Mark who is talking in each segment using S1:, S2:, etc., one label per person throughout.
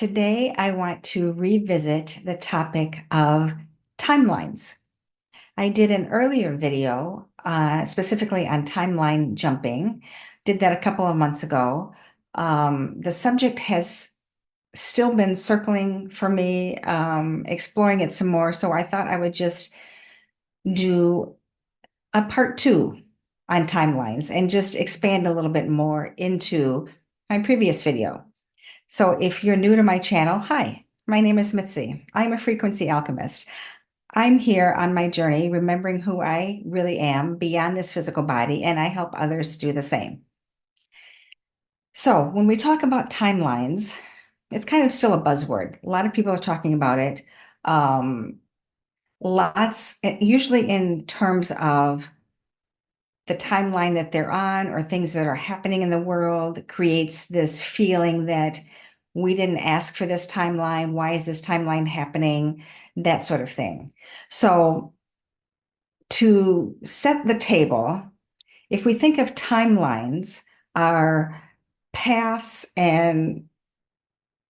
S1: Today, I want to revisit the topic of timelines. I did an earlier video specifically on timeline jumping, did that a couple of months ago. The subject has still been circling for me, exploring it some more, so I thought I would just do a part two on timelines and just expand a little bit more into my previous video. So if you're new to my channel, hi, my name is Mitzi. I'm a frequency alchemist. I'm here on my journey, remembering who I really am beyond this physical body, and I help others do the same. So when we talk about timelines, it's kind of still a buzzword. A lot of people are talking about it. Um, usually in terms of the timeline that they're on or things that are happening in the world creates this feeling that we didn't ask for this timeline. Why is this timeline happening? That sort of thing. So to set the table, if we think of timelines are paths and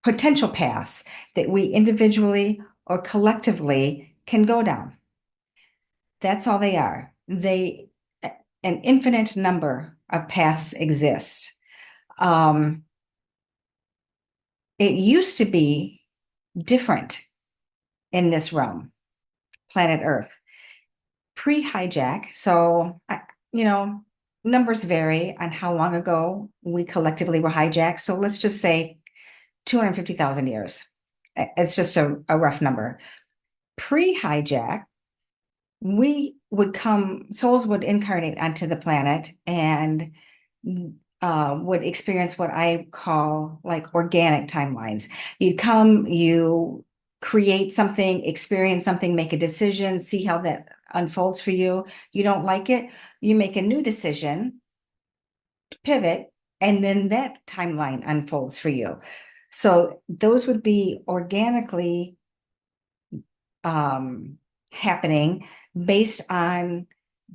S1: potential paths that we individually or collectively can go down. That's all they are. An infinite number of paths exist. It used to be different in this realm, planet Earth. Pre-hijack, so, numbers vary on how long ago we collectively were hijacked. So let's just say 250,000 years. It's just a rough number. Pre-hijack, souls would incarnate onto the planet and would experience what I call like organic timelines. You come, you create something, experience something, make a decision, see how that unfolds for you. You don't like it, you make a new decision, pivot, and then that timeline unfolds for you. So those would be organically happening based on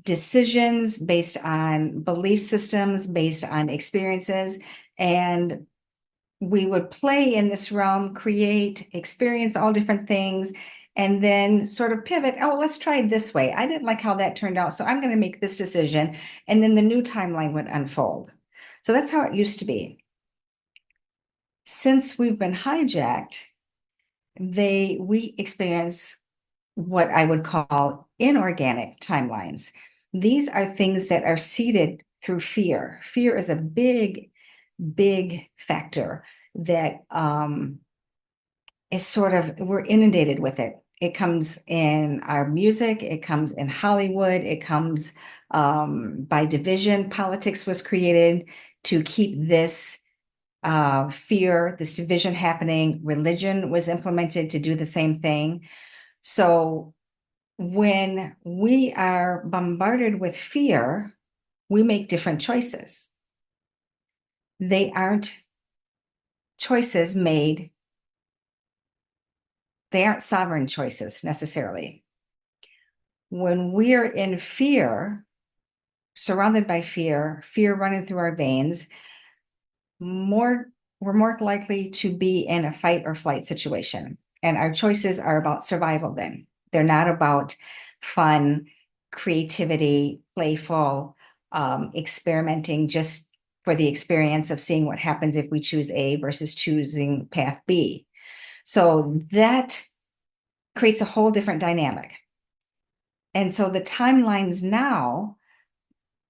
S1: decisions, based on belief systems, based on experiences. And we would play in this realm, create, experience all different things, and then sort of pivot. Oh, let's try it this way. I didn't like how that turned out, so I'm going to make this decision. And then the new timeline would unfold. So that's how it used to be. Since we've been hijacked, we experience what I would call inorganic timelines. These are things that are seeded through fear. Fear is a big, big factor that is sort of, we're inundated with it. It comes in our music, it comes in Hollywood, it comes by division. Politics was created to keep this fear, this division happening. Religion was implemented to do the same thing. So when we are bombarded with fear, we make different choices. They aren't choices made, they aren't sovereign choices necessarily. When we're in fear, surrounded by fear, fear running through our veins, we're more likely to be in a fight or flight situation. And our choices are about survival then. They're not about fun, creativity, playful, experimenting just for the experience of seeing what happens if we choose A versus choosing path B. So that creates a whole different dynamic. And so the timelines now,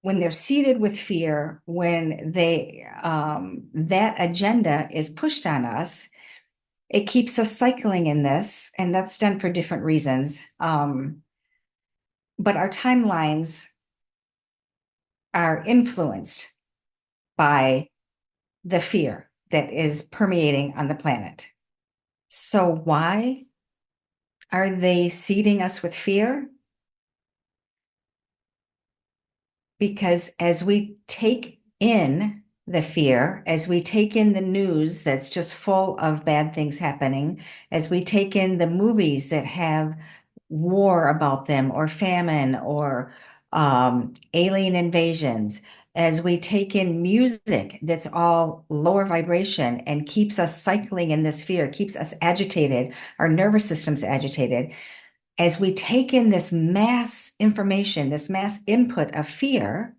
S1: when they're seeded with fear, when that agenda is pushed on us, it keeps us cycling in this, and that's done for different reasons. But our timelines are influenced by the fear that is permeating on the planet. So why are they seeding us with fear? Because as we take in the fear, as we take in the news that's just full of bad things happening, as we take in the movies that have war about them or famine or alien invasions, as we take in music that's all lower vibration and keeps us cycling in this fear, keeps us agitated, our nervous system's agitated, as we take in this mass information, this mass input of fear,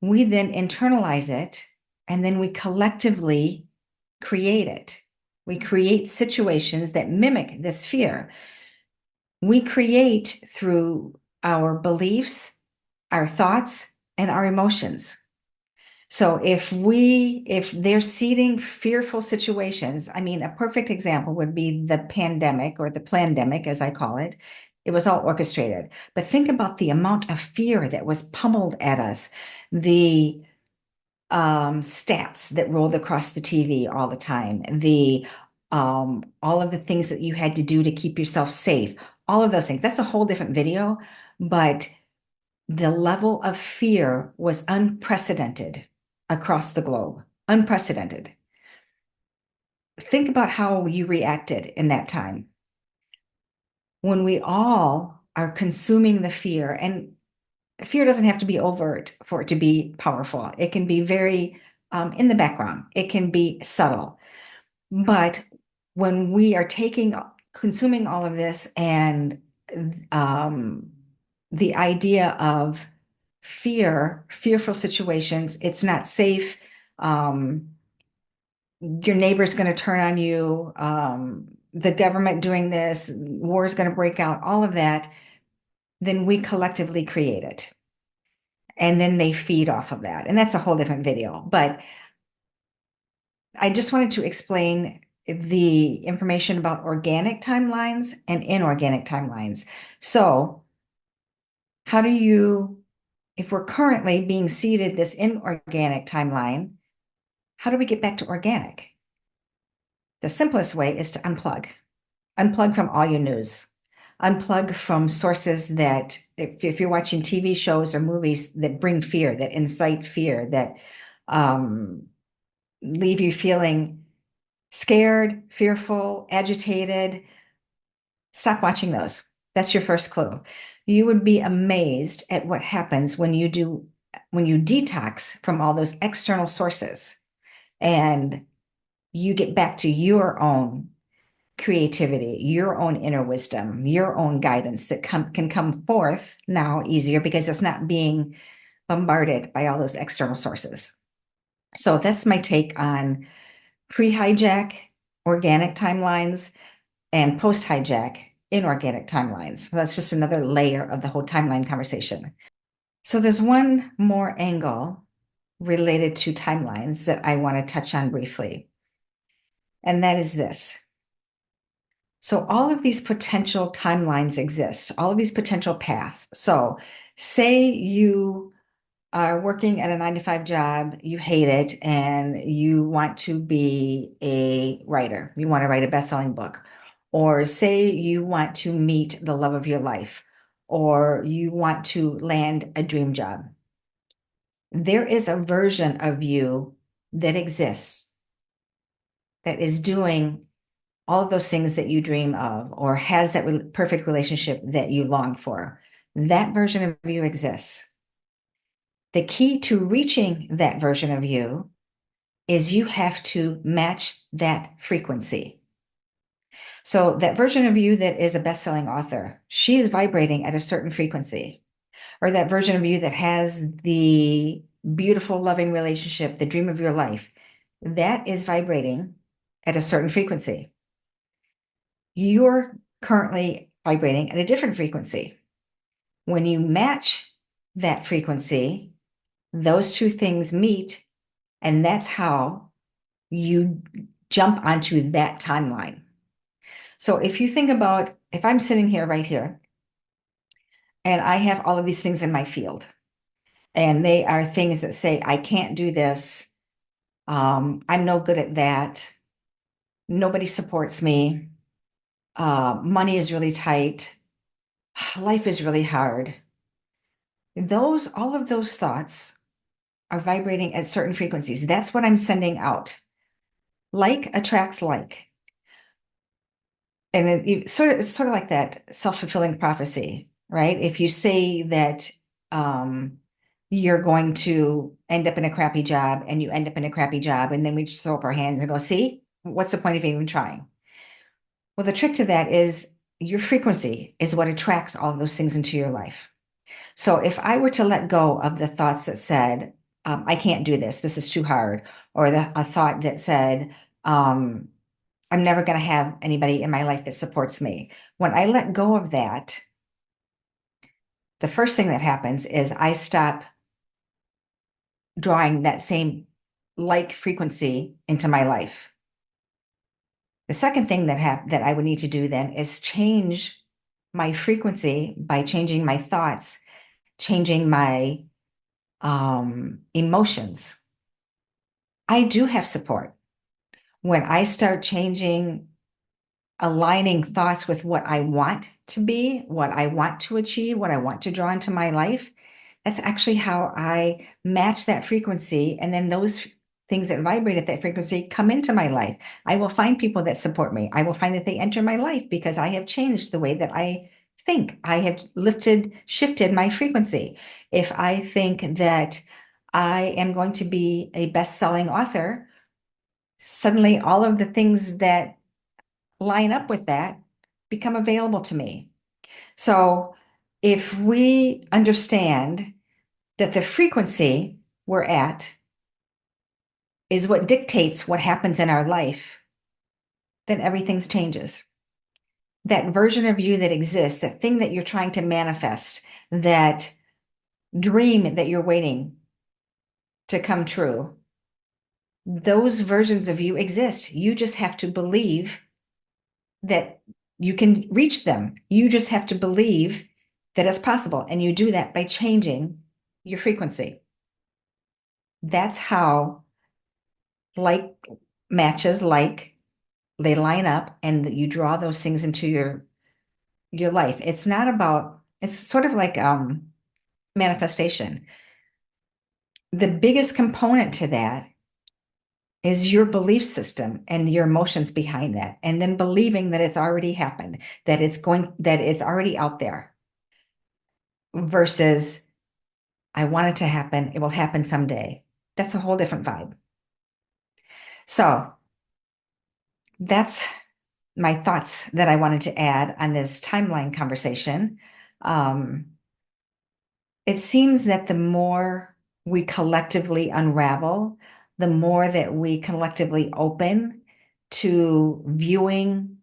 S1: we then internalize it and then we collectively create it. We create situations that mimic this fear. We create through our beliefs, our thoughts, and our emotions. So if they're seeding fearful situations, I mean, a perfect example would be the pandemic or the plandemic, as I call it. It was all orchestrated. But think about the amount of fear that was pummeled at us, the stats that rolled across the TV all the time, the all of the things that you had to do to keep yourself safe, all of those things. That's a whole different video, but the level of fear was unprecedented across the globe. Unprecedented. Think about how you reacted in that time when we all are consuming the fear. And fear doesn't have to be overt for it to be powerful. It can be very in the background, it can be subtle. But when we are consuming all of this and um, the idea of fearful situations, it's not safe. Your neighbor's going to turn on you. The government doing this, war is going to break out, all of that. Then we collectively create it. And then they feed off of that. And that's a whole different video. But I just wanted to explain the information about organic timelines and inorganic timelines. So, how do you, if we're currently being seeded this inorganic timeline, how do we get back to organic? The simplest way is to unplug from all your news, unplug from sources that, if you're watching TV shows or movies that bring fear, that incite fear, that leave you feeling scared, fearful, agitated, stop watching those. That's your first clue. You would be amazed at what happens when you detox from all those external sources and you get back to your own creativity, your own inner wisdom, your own guidance that can come forth now easier because it's not being bombarded by all those external sources. So that's my take on pre-hijack organic timelines and post-hijack inorganic timelines. So that's just another layer of the whole timeline conversation. So there's one more angle related to timelines that I want to touch on briefly, and that is this. So all of these potential timelines exist, all of these potential paths. So say you are working at a 9 to 5 job, you hate it, and you want to be a writer. You want to write a best-selling book. Or say you want to meet the love of your life, or you want to land a dream job. There is a version of you that exists that is doing all of those things that you dream of or has that perfect relationship that you long for. That version of you exists. The key to reaching that version of you is you have to match that frequency. So that version of you that is a best-selling author, she is vibrating at a certain frequency. Or that version of you that has the beautiful, loving relationship, the dream of your life, that is vibrating at a certain frequency. You're currently vibrating at a different frequency. When you match that frequency, those two things meet, and that's how you jump onto that timeline. So if you think about, if I'm sitting here right here, and I have all of these things in my field, and they are things that say, I can't do this, I'm no good at that, nobody supports me, money is really tight, life is really hard. All of those thoughts are vibrating at certain frequencies. That's what I'm sending out. Like attracts like. And it's sort of like that self-fulfilling prophecy. right? If you say that um, you're going to end up in a crappy job and you end up in a crappy job, and then we just throw up our hands and go, see, what's the point of even trying? Well, the trick to that is your frequency is what attracts all of those things into your life. So if I were to let go of the thoughts that said, I can't do this, this is too hard, or a thought that said, I'm never going to have anybody in my life that supports me. When I let go of that, the first thing that happens is I stop drawing that same like frequency into my life. The second thing that I would need to do then is change my frequency by changing my thoughts, changing my emotions. I do have support. When I start changing, aligning thoughts with what I want to be, what I want to achieve, what I want to draw into my life, that's actually how I match that frequency. And then those things that vibrate at that frequency come into my life. I will find people that support me. I will find that they enter my life because I have changed the way that I think. I have shifted my frequency. If I think that I am going to be a best-selling author, suddenly all of the things that line up with that become available to me. So if we understand that the frequency we're at is what dictates what happens in our life, then everything changes. That version of you that exists, that thing that you're trying to manifest, that dream that you're waiting to come true, those versions of you exist. You just have to believe that you can reach them. You just have to believe that it's possible. And you do that by changing your frequency. That's how like matches like they line up and you draw those things into your life. It's not about, it's sort of like manifestation. The biggest component to that is your belief system and your emotions behind that, and then believing that it's already happened, that it's already out there, versus I want it to happen, it will happen someday. That's a whole different vibe. So that's my thoughts that I wanted to add on this timeline conversation. Um, it seems that the more we collectively unravel, the more that we collectively open to viewing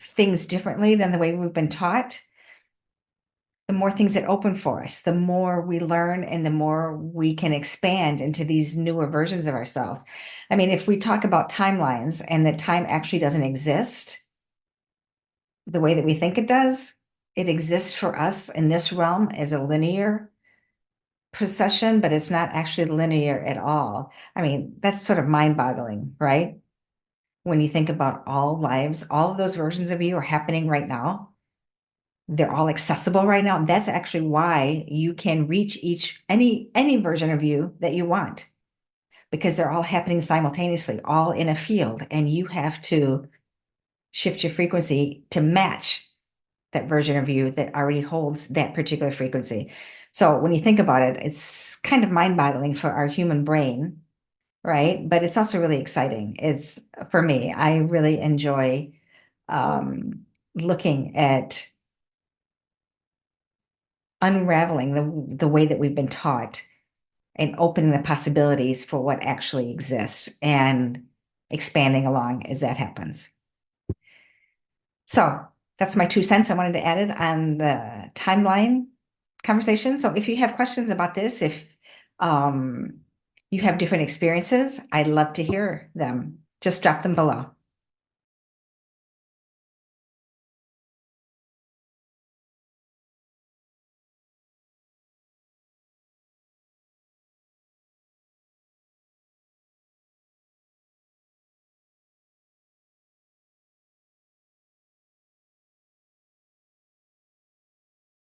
S1: things differently than the way we've been taught, the more things that open for us, the more we learn and the more we can expand into these newer versions of ourselves. I mean, if we talk about timelines and that time actually doesn't exist the way that we think it does, it exists for us in this realm as a linear procession, but it's not actually linear at all. I mean, that's sort of mind-boggling, right? When you think about all lives, all of those versions of you are happening right now. They're all accessible right now. That's actually why you can reach any version of you that you want, because they're all happening simultaneously, all in a field, and you have to shift your frequency to match that version of you that already holds that particular frequency. So when you think about it, it's kind of mind-boggling for our human brain, right? But it's also really exciting. It's for me, I really enjoy looking at unraveling the way that we've been taught and opening the possibilities for what actually exists and expanding along as that happens. So that's my 2 cents. I wanted to add it on the timeline conversation. So if you have questions about this, if um, you have different experiences, I'd love to hear them. Just drop them below.